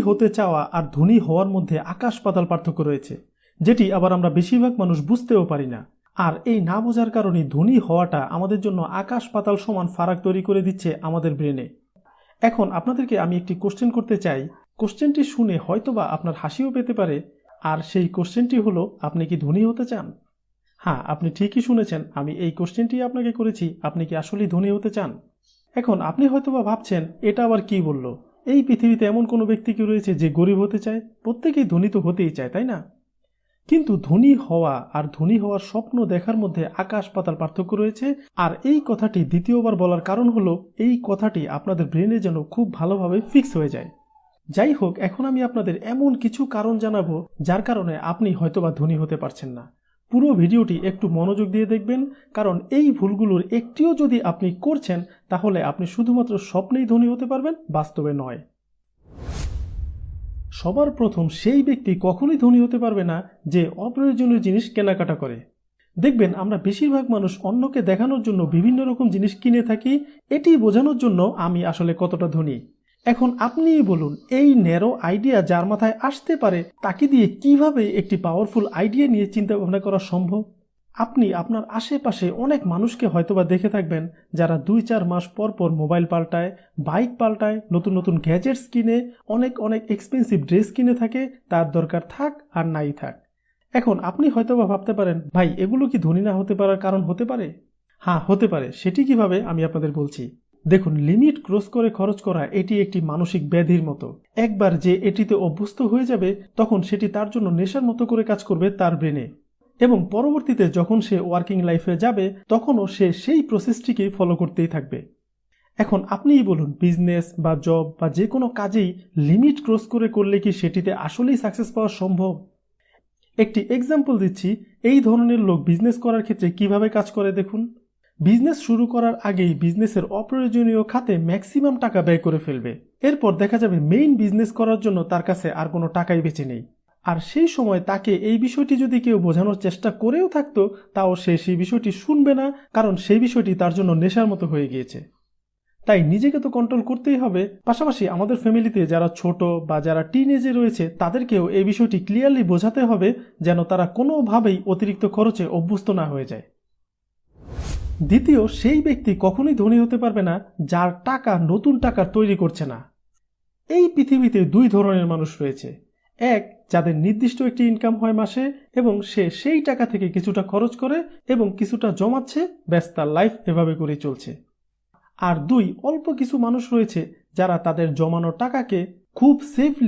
হতে চাওয়া আর ধনী হওয়ার মধ্যে আকাশ পাতাল পার্থক্য রয়েছে, যেটি আবার আমরা বেশিরভাগ মানুষ বুঝতেও পারি না। আর এই না বোঝার কারণে ধনী হওয়াটা আমাদের জন্য আকাশ পাতাল সমান ফারাক তৈরি করে দিচ্ছে আমাদের ব্রেনে। এখন আপনাদেরকে আমি একটি কোশ্চেন করতে চাই। কোশ্চেনটি শুনে হয়তোবা আপনার হাসিও পেতে পারে। আর সেই কোশ্চেনটি হলো, আপনি কি ধনী হতে চান? হ্যাঁ, আপনি ঠিকই শুনেছেন, আমি এই কোশ্চেনটি আপনাকে করেছি, আপনি কি আসলেই ধনী হতে চান? এখন আপনি হয়তোবা ভাবছেন, এটা আবার কি বলল? এই পৃথিবীতে এমন কোনো ব্যক্তি কি রয়েছে যে গরিব হতে চায়? প্রত্যেকেই ধনী তো হতেই চায়, তাই না? কিন্তু ধনী হওয়া আর ধনী হওয়ার স্বপ্ন দেখার মধ্যে আকাশ পাতাল পার্থক্য রয়েছে। আর এই কথাটি দ্বিতীয়বার বলার কারণ হলো, এই কথাটি আপনাদের ব্রেনে যেন খুব ভালোভাবে ফিক্স হয়ে যায়। যাই হোক, এখন আমি আপনাদের এমন কিছু কারণ জানাবো যার কারণে আপনি হয়তোবা ধনী হতে পারছেন না। পুরো ভিডিওটি একটু মনোযোগ দিয়ে দেখবেন, কারণ এই ভুলগুলোর একটিও যদি আপনি করছেন তাহলে আপনি শুধুমাত্র স্বপ্নেই ধনী হতে পারবেন, বাস্তবে নয়। সবার প্রথম, সেই ব্যক্তি কখনোই ধনী হতে পারবে না যে অপ্রয়োজনীয় জিনিস কেনাকাটা করে। দেখবেন আমরা বেশিরভাগ মানুষ অন্যকে দেখানোর জন্য বিভিন্ন রকম জিনিস কিনে থাকি, এটি বোঝানোর জন্য আমি আসলে কতটা ধনী। এখন আপনিই বলুন, এই ন্যারো আইডিয়া যার মাথায় আসতে পারে তাকে দিয়ে কিভাবে একটি পাওয়ারফুল আইডিয়া নিয়ে চিন্তা ভাবনা করা সম্ভব? আপনি আপনার আশেপাশে অনেক মানুষকে হয়তোবা দেখে থাকবেন যারা 2-4 মাস পর পর মোবাইল পাল্টায়, বাইক পাল্টায়, নতুন নতুন গ্যাজেটস কিনে, অনেক অনেক এক্সপেন্সিভ ড্রেস কিনে থাকে, তার দরকার থাক আর নাই থাক। এখন আপনি হয়তোবা ভাবতে পারেন, ভাই এগুলো কি ধনী না হতে পারার কারণ হতে পারে? হ্যাঁ, হতে পারে। সেটি কিভাবে আমি আপনাদের বলছি। দেখুন, লিমিট ক্রস করে খরচ করা এটি একটি মানসিক ব্যাধির মতো। একবার যে এটিতে অভ্যস্ত হয়ে যাবে তখন সেটি তার জন্য নেশার মতো করে কাজ করবে তার ব্রেনে, এবং পরবর্তীতে যখন সে ওয়ার্কিং লাইফে যাবে তখনও সে সেই প্রসেসটিকে ফলো করতেই থাকবে। এখন আপনিই বলুন, বিজনেস বা জব বা যে কোনো কাজেই লিমিট ক্রস করে করলে কি সেটিতে আসলেই সাকসেস পাওয়া সম্ভব? একটি এক্সাম্পল দিচ্ছি, এই ধরনের লোক বিজনেস করার ক্ষেত্রে কিভাবে কাজ করে দেখুন। বিজনেস শুরু করার আগেই বিজনেসের অপ্রয়োজনীয় খাতে ম্যাক্সিমাম টাকা ব্যয় করে ফেলবে। এরপর দেখা যাবে মেইন বিজনেস করার জন্য তার কাছে আর কোনো টাকাই বেঁচে নেই। আর সেই সময় তাকে এই বিষয়টি যদি কেউ বোঝানোর চেষ্টা করেও থাকতো, তাও সে সেই বিষয়টি শুনবে না, কারণ সেই বিষয়টি তার জন্য নেশার মতো হয়ে গিয়েছে। তাই নিজেকে তো কন্ট্রোল করতেই হবে, পাশাপাশি আমাদের ফ্যামিলিতে যারা ছোট বা যারা টিনেজে রয়েছে তাদেরকেও এই বিষয়টি ক্লিয়ারলি বোঝাতে হবে, যেন তারা কোনোভাবেই অতিরিক্ত খরচে অভ্যস্ত না হয়ে যায়। দ্বিতীয়, সেই ব্যক্তি কখনোই ধনী হতে পারবে না যার টাকা নতুন টাকা তৈরি করছে না। এই পৃথিবীতে 2 ধরনের মানুষ রয়েছে। এক, যাদের নির্দিষ্ট একটি ইনকাম হয় মাসে এবং সে সেই টাকা থেকে কিছুটা খরচ করে এবং কিছুটা জমাচ্ছে, ব্যাস তার লাইফ এভাবে করেই চলছে। আর 2, অল্প কিছু মানুষ রয়েছে যারা তাদের জমানো টাকাকে খুব সেফলি